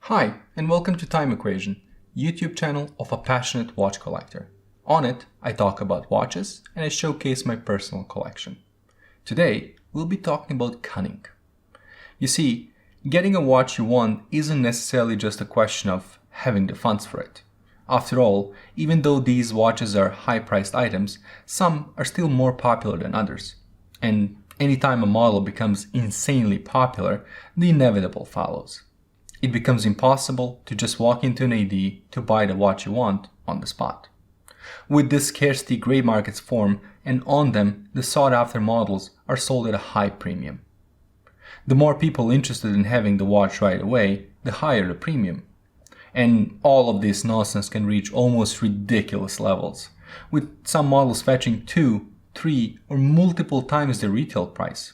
Hi, and welcome to Time Equation, YouTube channel of a passionate watch collector. On it, I talk about watches and I showcase my personal collection. Today, we'll be talking about cunning. You see, getting a watch you want isn't necessarily just a question of having the funds for it. After all, even though these watches are high-priced items, some are still more popular than others. And anytime a model becomes insanely popular, the inevitable follows. It becomes impossible to just walk into an AD to buy the watch you want on the spot. With this scarcity, gray markets form, and on them, the sought-after models are sold at a high premium. The more people interested in having the watch right away, the higher the premium. And all of this nonsense can reach almost ridiculous levels, with some models fetching 2, 3, or multiple times their retail price.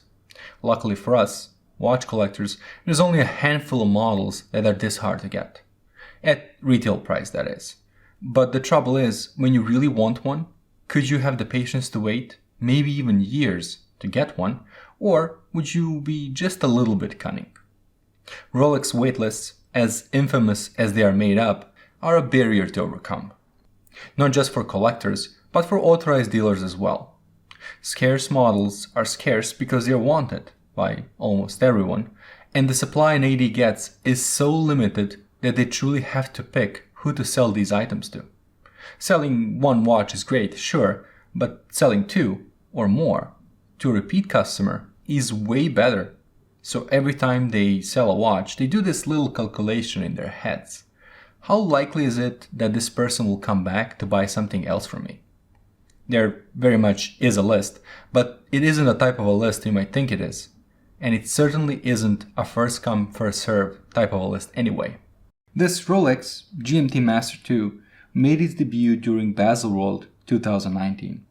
Luckily for us, watch collectors, there's only a handful of models that are this hard to get. At retail price, that is. But the trouble is, when you really want one, could you have the patience to wait, maybe even years, to get one, or would you be just a little bit cunning? Rolex waitlists, as infamous as they are made up, are a barrier to overcome. Not just for collectors, but for authorized dealers as well. Scarce models are scarce because they are wanted by almost everyone, and the supply an AD gets is so limited that they truly have to pick who to sell these items to. Selling one watch is great, sure, but selling two or more to a repeat customer is way better. So every time they sell a watch, they do this little calculation in their heads. How likely is it that this person will come back to buy something else from me? There very much is a list, but it isn't the type of a list you might think it is. And it certainly isn't a first come, first serve type of a list anyway. This Rolex GMT Master II made its debut during Bezel World 2019.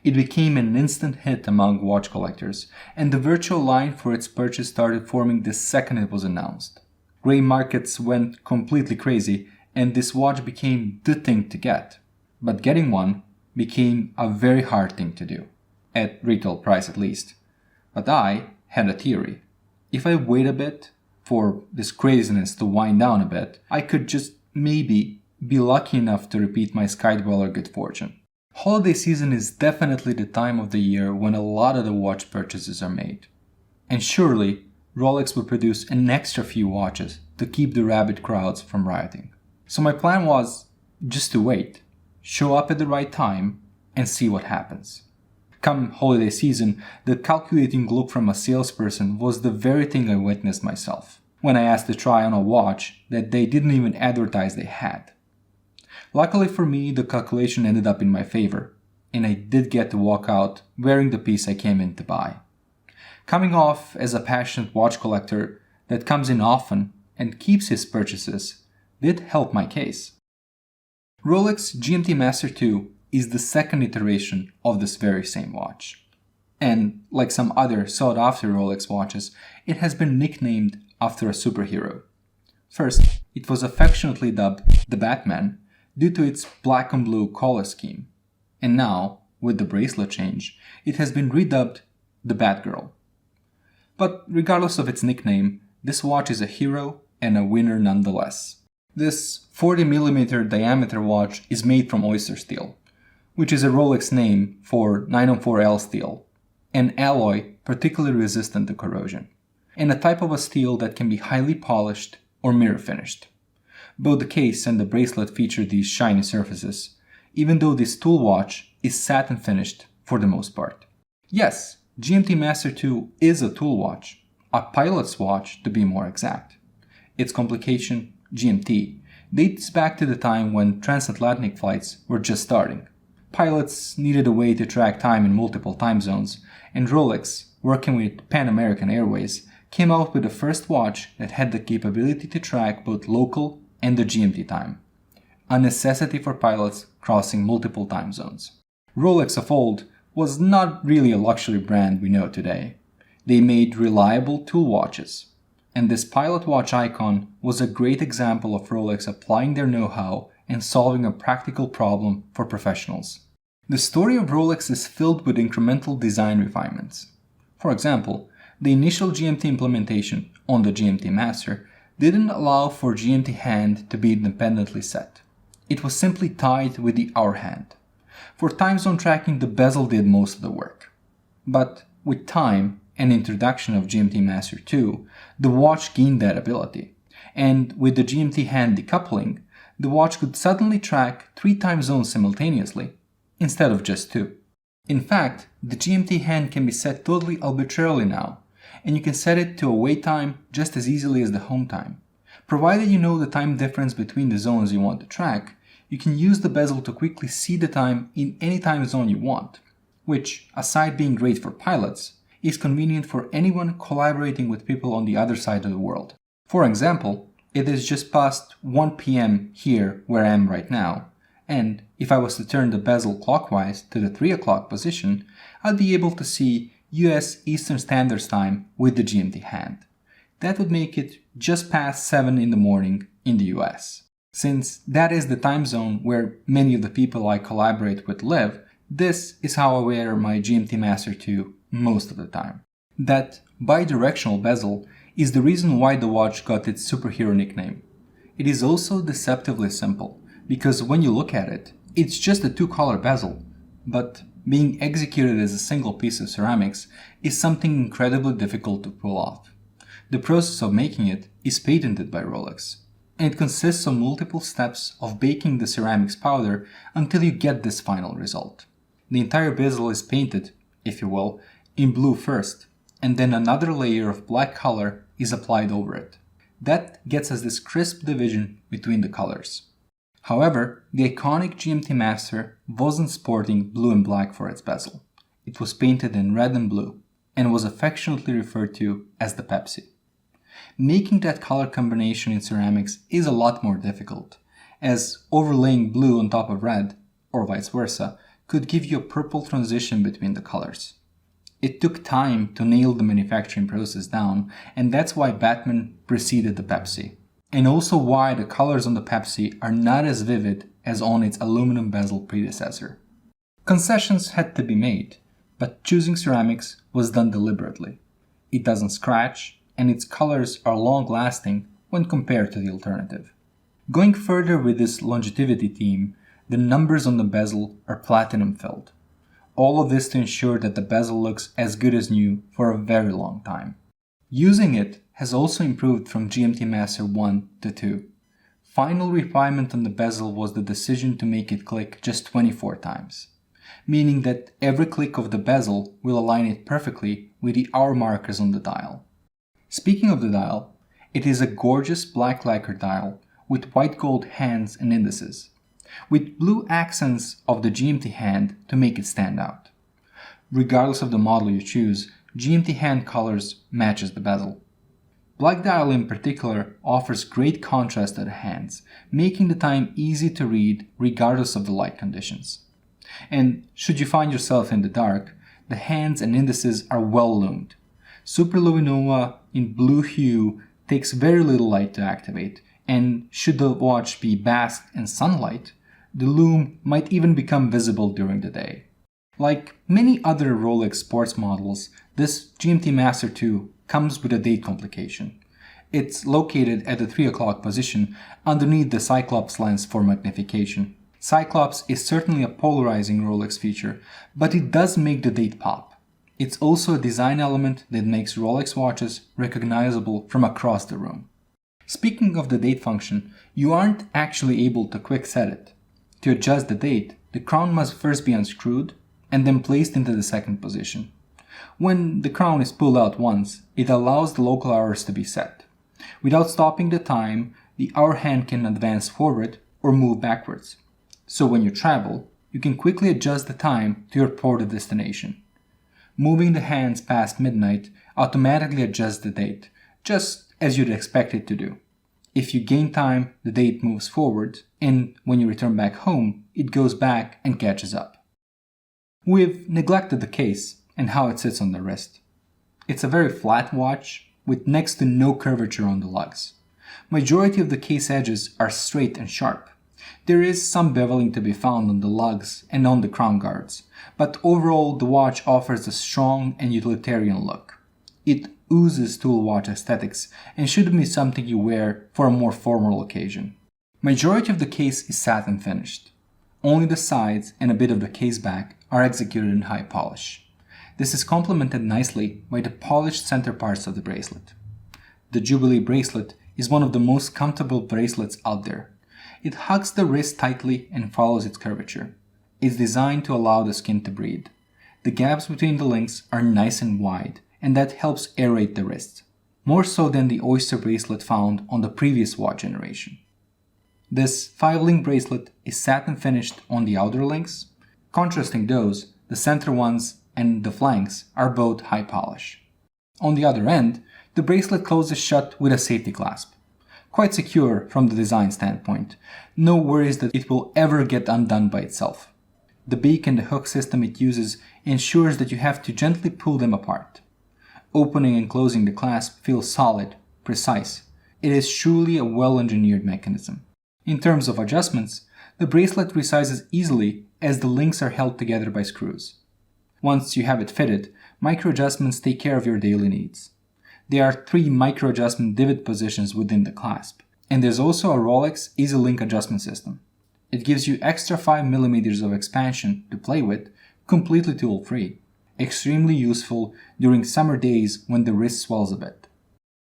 It became an instant hit among watch collectors, and the virtual line for its purchase started forming the second it was announced. Gray markets went completely crazy, and this watch became the thing to get. But getting one became a very hard thing to do, at retail price at least. But I had a theory. If I wait a bit for this craziness to wind down a bit, I could just maybe be lucky enough to repeat my Skydweller good fortune. Holiday season is definitely the time of the year when a lot of the watch purchases are made. And surely, Rolex would produce an extra few watches to keep the rabid crowds from rioting. So my plan was just to wait, show up at the right time, and see what happens. Come holiday season, the calculating look from a salesperson was the very thing I witnessed myself, when I asked to try on a watch that they didn't even advertise they had. Luckily for me, the calculation ended up in my favor, and I did get to walk out wearing the piece I came in to buy. Coming off as a passionate watch collector that comes in often and keeps his purchases did help my case. Rolex GMT Master II is the second iteration of this very same watch. And like some other sought-after Rolex watches, it has been nicknamed after a superhero. First, it was affectionately dubbed the Batman due to its black and blue color scheme. And now, with the bracelet change, it has been redubbed the Batgirl. But regardless of its nickname, this watch is a hero and a winner nonetheless. This 40mm diameter watch is made from oyster steel, which is a Rolex name for 904L steel, an alloy particularly resistant to corrosion, and a type of a steel that can be highly polished or mirror finished. Both the case and the bracelet feature these shiny surfaces, even though this tool watch is satin finished for the most part. Yes, GMT Master II is a tool watch, a pilot's watch to be more exact. Its complication, GMT, dates back to the time when transatlantic flights were just starting. Pilots needed a way to track time in multiple time zones, and Rolex, working with Pan American Airways, came out with the first watch that had the capability to track both local and the GMT time, a necessity for pilots crossing multiple time zones. Rolex of old was not really a luxury brand we know today. They made reliable tool watches, and this pilot watch icon was a great example of Rolex applying their know-how and solving a practical problem for professionals. The story of Rolex is filled with incremental design refinements. For example, the initial GMT implementation on the GMT Master didn't allow for GMT hand to be independently set. It was simply tied with the hour hand. For time zone tracking, the bezel did most of the work. But with time and introduction of GMT Master II, the watch gained that ability. And with the GMT hand decoupling, the watch could suddenly track 3 time zones simultaneously, instead of just 2. In fact, the GMT hand can be set totally arbitrarily now, and you can set it to a wait time just as easily as the home time. Provided you know the time difference between the zones you want to track, you can use the bezel to quickly see the time in any time zone you want, which, aside being great for pilots, is convenient for anyone collaborating with people on the other side of the world. For example, it is just past 1 p.m. here where I am right now, and if I was to turn the bezel clockwise to the 3 o'clock position, I'd be able to see US Eastern Standard Time with the GMT hand. That would make it just past 7 in the morning in the US. Since that is the time zone where many of the people I collaborate with live, this is how I wear my GMT Master II most of the time. That bidirectional bezel is the reason why the watch got its superhero nickname. It is also deceptively simple, because when you look at it, it's just a 2-color bezel, but being executed as a single piece of ceramics is something incredibly difficult to pull off. The process of making it is patented by Rolex, and it consists of multiple steps of baking the ceramics powder until you get this final result. The entire bezel is painted, if you will, in blue first, and then another layer of black color is applied over it. That gets us this crisp division between the colors. However, the iconic GMT Master wasn't sporting blue and black for its bezel. It was painted in red and blue, and was affectionately referred to as the Pepsi. Making that color combination in ceramics is a lot more difficult, as overlaying blue on top of red, or vice versa, could give you a purple transition between the colors. It took time to nail the manufacturing process down, and that's why Batman preceded the Pepsi, and also why the colors on the Pepsi are not as vivid as on its aluminum bezel predecessor. Concessions had to be made, but choosing ceramics was done deliberately. It doesn't scratch, and its colors are long-lasting when compared to the alternative. Going further with this longevity theme, the numbers on the bezel are platinum-filled. All of this to ensure that the bezel looks as good as new for a very long time. Using it has also improved from GMT Master I to II. Final refinement on the bezel was the decision to make it click just 24 times, meaning that every click of the bezel will align it perfectly with the hour markers on the dial. Speaking of the dial, it is a gorgeous black lacquer dial with white gold hands and indices, with blue accents of the GMT hand to make it stand out. Regardless of the model you choose, GMT hand colors matches the bezel. Black dial in particular offers great contrast to the hands, making the time easy to read regardless of the light conditions. And should you find yourself in the dark, the hands and indices are well loomed. Superluminova in blue hue takes very little light to activate, and should the watch be basked in sunlight, the lume might even become visible during the day. Like many other Rolex sports models, this GMT Master II comes with a date complication. It's located at the 3 o'clock position underneath the Cyclops lens for magnification. Cyclops is certainly a polarizing Rolex feature, but it does make the date pop. It's also a design element that makes Rolex watches recognizable from across the room. Speaking of the date function, you aren't actually able to quick set it. To adjust the date, the crown must first be unscrewed and then placed into the second position. When the crown is pulled out once, it allows the local hours to be set. Without stopping the time, the hour hand can advance forward or move backwards. So when you travel, you can quickly adjust the time to your port of destination. Moving the hands past midnight automatically adjusts the date, just as you'd expect it to do. If you gain time, the date moves forward, and when you return back home, it goes back and catches up. We've neglected the case and how it sits on the wrist. It's a very flat watch with next to no curvature on the lugs. Majority of the case edges are straight and sharp. There is some beveling to be found on the lugs and on the crown guards, but overall the watch offers a strong and utilitarian look. It oozes tool watch aesthetics and should be something you wear for a more formal occasion. Majority of the case is satin finished. Only the sides and a bit of the case back are executed in high polish. This is complemented nicely by the polished center parts of the bracelet. The Jubilee bracelet is one of the most comfortable bracelets out there. It hugs the wrist tightly and follows its curvature. It's designed to allow the skin to breathe. The gaps between the links are nice and wide, and that helps aerate the wrist, more so than the oyster bracelet found on the previous watch generation. This 5-link bracelet is satin finished on the outer links. Contrasting those, the center ones and the flanks are both high polish. On the other end, the bracelet closes shut with a safety clasp. Quite secure from the design standpoint, no worries that it will ever get undone by itself. The beak and the hook system it uses ensures that you have to gently pull them apart. Opening and closing the clasp feels solid, precise. It is truly a well-engineered mechanism. In terms of adjustments, the bracelet resizes easily as the links are held together by screws. Once you have it fitted, micro-adjustments take care of your daily needs. There are 3 micro-adjustment divot positions within the clasp, and there's also a Rolex EasyLink adjustment system. It gives you extra 5 mm of expansion to play with, completely tool-free. Extremely useful during summer days when the wrist swells a bit.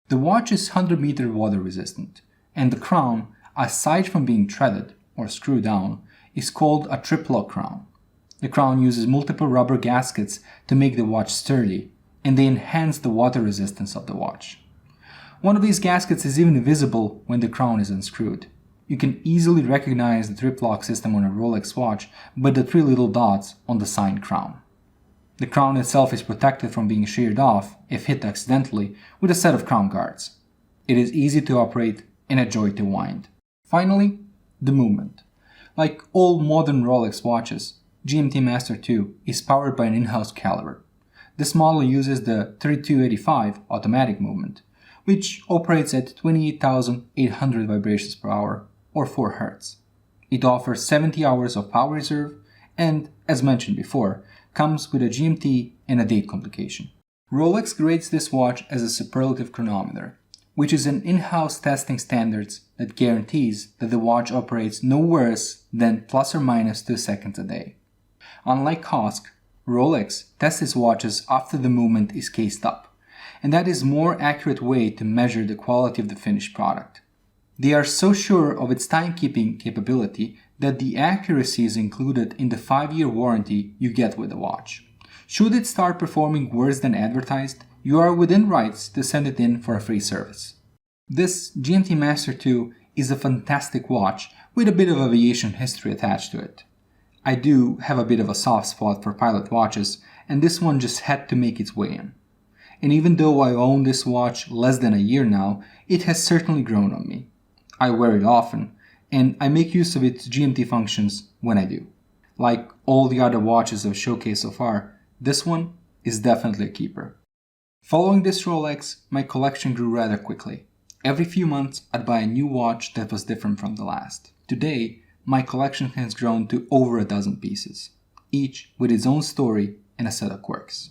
The watch is 100-meter water resistant, and the crown, aside from being threaded or screwed down, is called a triplock crown. The crown uses multiple rubber gaskets to make the watch sturdy, and they enhance the water resistance of the watch. One of these gaskets is even visible when the crown is unscrewed. You can easily recognize the triplock system on a Rolex watch by the 3 little dots on the signed crown. The crown itself is protected from being sheared off, if hit accidentally, with a set of crown guards. It is easy to operate and a joy to wind. Finally, the movement. Like all modern Rolex watches, GMT Master II is powered by an in-house caliber. This model uses the 3285 automatic movement, which operates at 28,800 vibrations per hour or 4 Hz. It offers 70 hours of power reserve and, as mentioned before, comes with a GMT and a date complication. Rolex grades this watch as a superlative chronometer, which is an in-house testing standards that guarantees that the watch operates no worse than plus or minus 2 seconds a day. Unlike Cosc, Rolex tests its watches after the movement is cased up, and that is a more accurate way to measure the quality of the finished product. They are so sure of its timekeeping capability that the accuracy is included in the 5-year warranty you get with the watch. Should it start performing worse than advertised, you are within rights to send it in for a free service. This GMT Master II is a fantastic watch with a bit of aviation history attached to it. I do have a bit of a soft spot for pilot watches, and this one just had to make its way in. And even though I own this watch less than a year now, it has certainly grown on me. I wear it often, and I make use of its GMT functions when I do. Like all the other watches I've showcased so far, this one is definitely a keeper. Following this Rolex, my collection grew rather quickly. Every few months, I'd buy a new watch that was different from the last. Today, my collection has grown to over a dozen pieces, each with its own story and a set of quirks.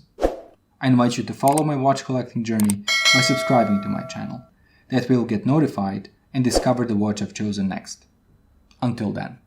I invite you to follow my watch collecting journey by subscribing to my channel. That way you'll get notified and discover the watch I've chosen next. Until then.